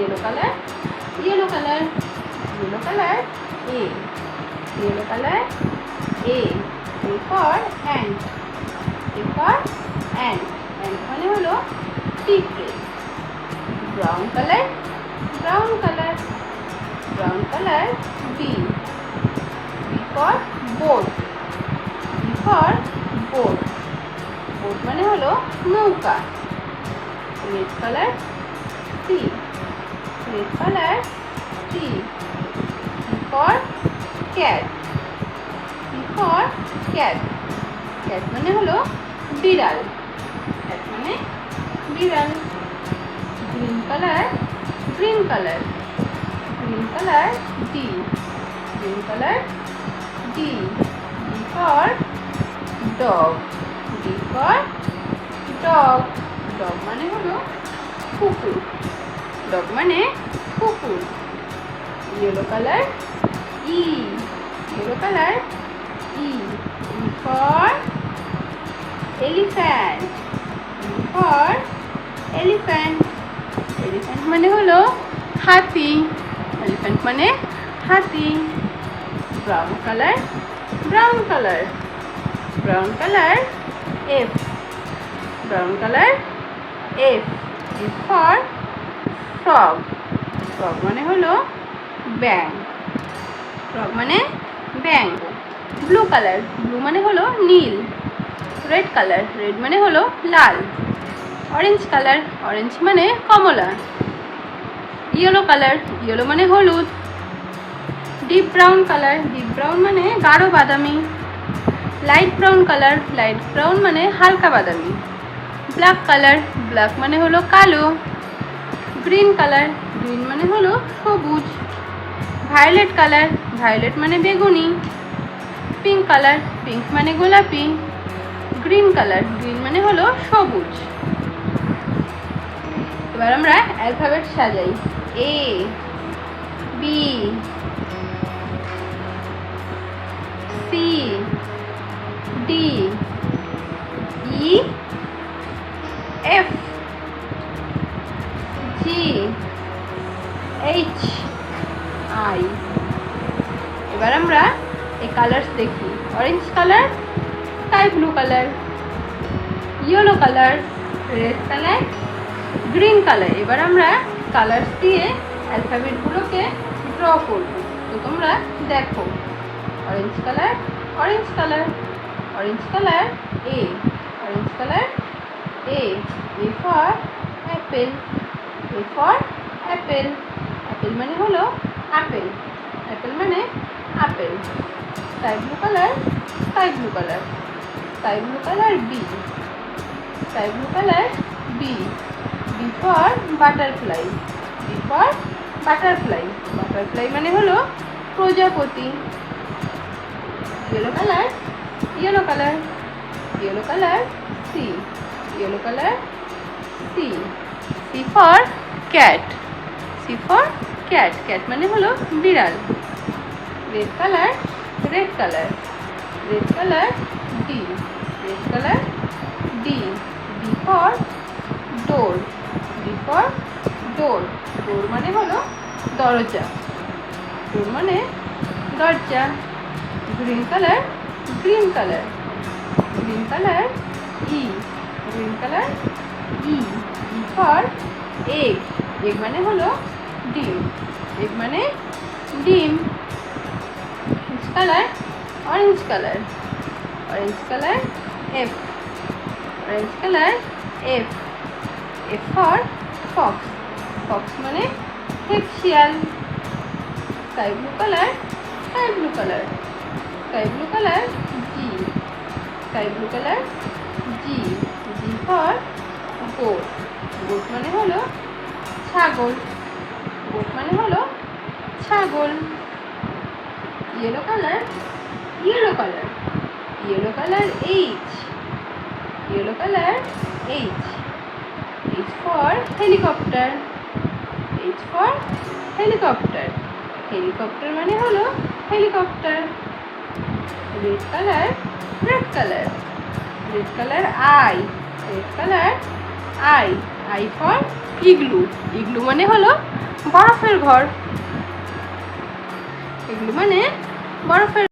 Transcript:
yellow color, yellow color, yellow color, A, yellow color, A for ant, A for ant, ant মানে হলো পিঁপড়ে। brown color, brown color, brown color, B, B for boat, B for boat, boat মানে হলো নৌকা। red color, C, red color, C, C for cat, C for cat, cat মানে হলো বিড়াল, cat মানে বিড়াল। green color, green color, green color, D, green color, D, D for dog, D for dog, dog মানে হলো কুকুর, dog মানে কুকুর। yellow color, E, yellow color, E, E for elephant, E for elephant, elephant মানে হলো হাতি, elephant মানে হাতি। brown color, brown color, brown color, F, brown color, F, F for frog, frog মানে হলো ব্যাঙ, frog মানে ব্যাঙ। blue color, blue মানে হলো নীল। red color, red মানে হলো লাল। orange color, orange মানে কমলা। yellow color, yellow মানে হলুদ। deep brown color, deep brown মানে গাঢ় বাদামি। light brown color, light brown মানে হালকা বাদামি। black color, black মানে হলো কালো। green color, green মানে হলো সবুজ। violet color, violet মানে বেগুনি। pink color, pink মানে গোলাপি। green color, green মানে হলো সবুজ। এবার আমরা অ্যালফাবেট সাজাই। A, B, C, D, E, F, G, H, I। এবার আমরা এই কালার্স দেখি। Orange colour, sky blue colour, yellow colour, red colour, green colour. এবার আমরা কালার্স দিয়ে অ্যালফাবেটগুলোকে ড্র করব, তো তোমরা দেখো। Orange colour, orange colour, orange colour, A, orange colour, A, A for Apple, A for Apple, Apple মানে হলো আপেল, অ্যাপেল মানে apple. Sky blue colour, sky blue colour, sky blue colour, B, sky blue colour, B, B for butterfly, B for butterfly, butterfly মানে হলো প্রজাপতি। Yellow colour, yellow colour, yellow colour, C, yellow colour, C, C for cat, C for cat, cat মানে হলো বিড়াল। Red colour, red colour, red colour, D, red colour, D, D for door, D for door, door মানে হলো দরজা, door মানে দরজা। Green colour, green colour, green colour, E, green colour, E, E for egg, egg মানে হলো ডিম, egg মানে ডিম। Orange colour, orange colour, orange colour, F, orange colour, F, F for fox, fox মানে হেক্সিয়াল। Sky blue colour, sky blue colour, sky blue colour, G, sky blue colour, G, G for goat, goat মানে হলো ছাগল, goat মানে হলো ছাগল। Yellow colour, yellow colour, yellow colour, H, yellow colour, H, H for helicopter, H for helicopter, helicopter মানে হলো helicopter. Red colour, red colour, red colour, I, red colour, I, I for igloo, igloo মানে হলো বরফের ঘর। এগুলো মানে বরফের